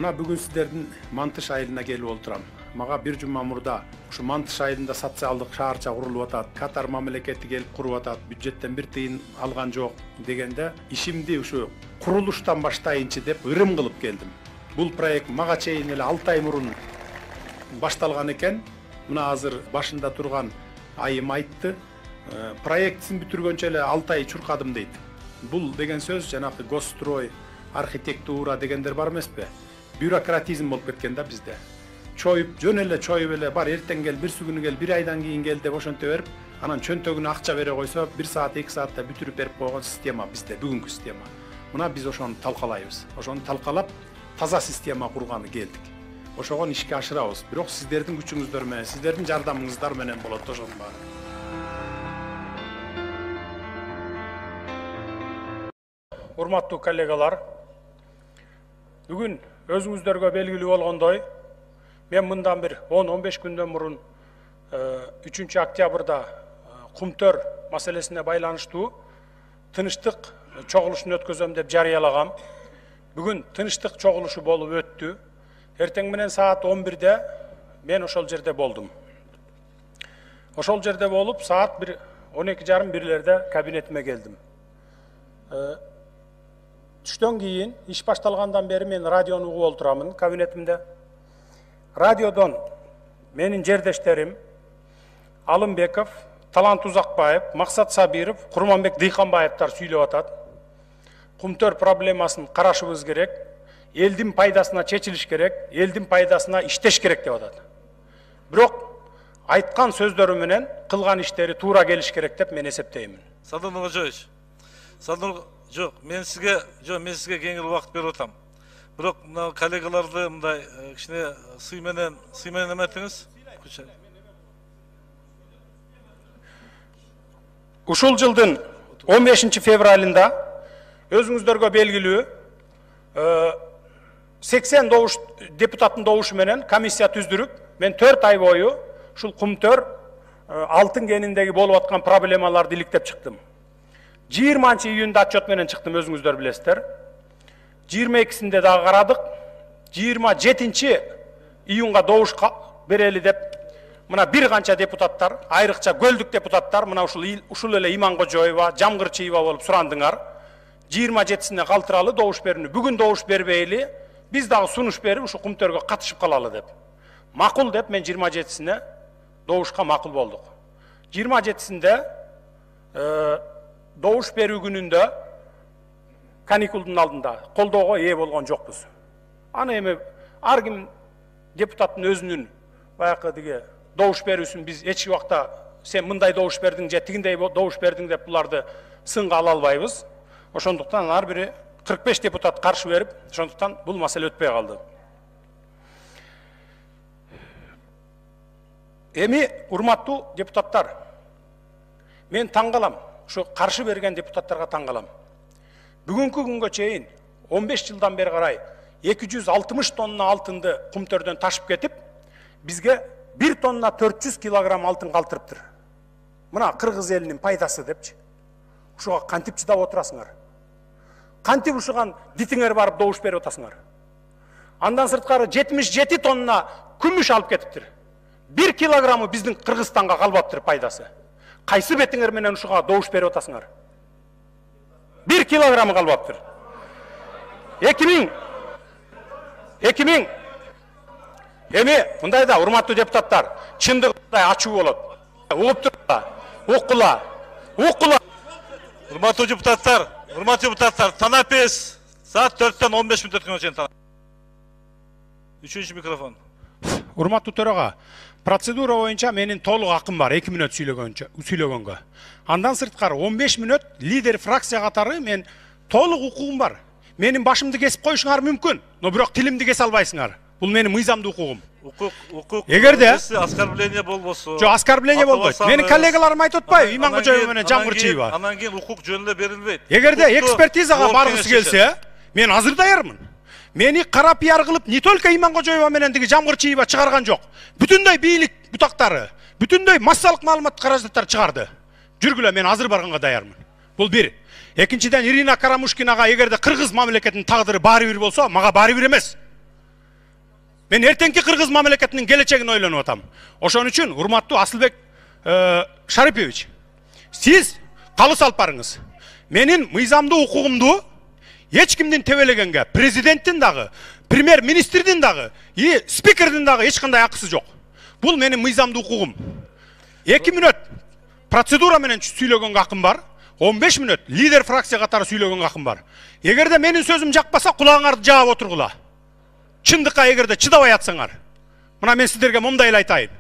Мына бүгін сіздердің Мантыш айылына келіп отырам. Маға bir жұма мурда ушу Мантыш айылында социалдык шаарча курулуп атат, Катар мамлекети келип куруп атат, бюджеттен бир тыйын алган жок дегенде, ишимди ушу курулуштан баштайынчы деп ырым кылып келдим. Бул проект мага чейин эле 6 ай мурун башталган экен. Мына азыр башында турган айым айтты. Проектин бүтүргөнчө эле 6 ай чуркадым дейт. Бул деген сөз жанагы госстрой, архитектура дегендер бар эмеспи? Бюрократизм болуп кеткен да бизде. Чоюп, жөн эле чоюп эле бар эртең кел, бир күнү кел, бир айдан кийин кел деп ошентип берип, анан чөнтөгүнө акча бере койсо, 1 саат, 2 саатта бүтүрүп берип койгон система бизде, бүгүнкү система. Мына биз ошону талкалайбыз. Ошону талкалап, таза система курганы келдик. Ошогон ишке ашырабыз. Бирок сиздердин күчүңүздөр менен, сиздердин жардамыңыздар менен болот ошонун баары. Урматтуу коллегалар, бүгүн өзүңүздөргө белгилүү болгондой, мен мындан бир 10-15 күндөн мурун 3 октябрда Кумтөр маселесине байланыштуу тынычтык чогулушун өткөзөм деп жарыялагам. Бүгүн тынычтык чогулушу болуп өттү. Эртең менен саат 11-де мен ошол жерде болдум. Ошол жерде болуп, саат 12:30-1-лерде кабинетиме келдим. Түштөн кийин, иш башталгандан бери мен радиону угуп олтурамын кабинетимде. Радиодон менин жердештерим Алымбеков, Талант Узакбаев, Максат Сабиров, Курманбек Дыйканбаевтар сүйлөп атат. Кумтөр проблемасын карашыбыз керек, элдин пайдасына чечилиш керек, элдин пайдасына иштеш керек деп атат. Бирок айткан сөздөрү менен кылган иштери туура келиш керек деп мен эсептеймин. Садыр Нуржоевич, Жоқ, мен сізге кеңіл уақыт беріп отам. Бірақ мына коллегаларды мындай кішкене сыйменен эметиңиз. Ушул жылдын 15 февралында өзүңүздөргө белгилүү 80 депутаттын добушу менен комиссия түздүрүп, мен 4 ай бою ушул Кумтөр алтын кениндеги болуп аткан проблемаларды иликтеп чыктым. 20 июнда отчет менен чыктым, өзүңүздөр билесиздер. 22-синде дагы карадык. 27 июнга добуш берели деп мына бир канча депутаттар, айрыкча көлдүк депутаттар, мына ушул эле Иманкожоева, Жамгырчиева болуп сурандыңар. 27-сине калтыралы добуш берүүнү. Бүгүн добуш бербейли, биз дагы сунуш берип ушу Кумтөргө катышып калалы деп. Макул деп мен 27-сине добушка макул болдук. 27-синде добуш берүү күнүндө каникулдун алдында колдоого ээ болгон жокпуз. Аны эми ар ким депутаттын өзүнүн баягы диге добуш берүүсүн биз эч убакта сен мындай добуш бердиң же тигиндей добуш бердиң деп буларды сынга ала албайбыз. Ошондуктан ар бири 45 депутат каршы берип, ошондуктан бул маселе өтпөй калды. Эми урматтуу депутаттар, мен таң калам. Şu karşı bergen deputatlarga taң калам. Бүгүнкү күнгө чейин 15 жылдан бери карай 260 тонна алтынды Кумтөрдөн ташып кетип, бизге 1 тонна 400 килограмм алтын калтырыптыр. Мына кыргыз элинин пайдасы депчи. Ушуга кантип чыдап отурасыңар? Кантип ушуган дитиңер барып добуш берип атасыңар? Андан сырткары 77 тонна күмүш алып кетиптир. 1 килограммы биздин Кыргызстанга калбаптыр пайдасы. Кайсы бетиңер менен ушуга добуш берип атасыңар? 1 килограммы калбаптыр. 2000. Эми мындай да урматтуу депутаттар, чындыгындай ачуу болот. Угуп туруңар. Уккула. Урматтуу депутаттар, танапес саат 4-тен 15 мүнөт өткөнгө чейин танап. 3-үнчү микрофон. Урматтуу төрага, процедура боюнча менин толук акым бар 2 мүнөт сүйлөгөнгө. Андан сырткары 15 мүнөт лидер фракция катары мен толук укугум бар. Менин башымды кесип коюшуңар мүмкүн, но бирок тилимди кесе албайсыңар. Бул менин мыйзамдуу укугум. Укук. Эгерде оскорбление болбосо. Жок, оскорбление болбойт. Менин коллегаларым айтып атпайбы? Иманкожоева менен Жамгырчиева. Анан кийин укук жөнүндө берилбейт. Эгерде экспертизага баргысы келсе, мен азыр даярмын. Мени кара пиар кылып, не только Иманкожоева менен диги Жамгырчиева чыгарган жок. Бүтүндөй бийлик бутактары, бүтүндөй массалык маалымат каражаттар чыгарды. Жүргүлө, мен азыр барганга даярмын. Бул бир. Экинчиден Ирина Карамушкинага эгерде кыргыз мамлекетинин тагдыры баары бир болсо, мага баары бир эмес. Мен эртеңки кыргыз мамлекетинин келечегин ойлонуп атам. Ошон үчүн урматтуу Асылбек Шарипович, сиз калыс алып барыңыз. Менин мыйзамдуу укугумду эч кимдин тебелегенге, президенттин дагы, премьер-министрдин дагы, спикердин дагы эч кандай акысы жок. Бул менин мыйзамдуу укугум. 2 мүнөт процедура менен сүйлөгөнгө акым бар. 15 мүнөт лидер фракция катары сүйлөгөнгө акым бар. Эгерде менин сөзүм жакпаса, кулагыңарды жаап отургула. Чындыкка эгерде чыдабай атсаңар. Мына мен сиздерге момундай эле айтайын.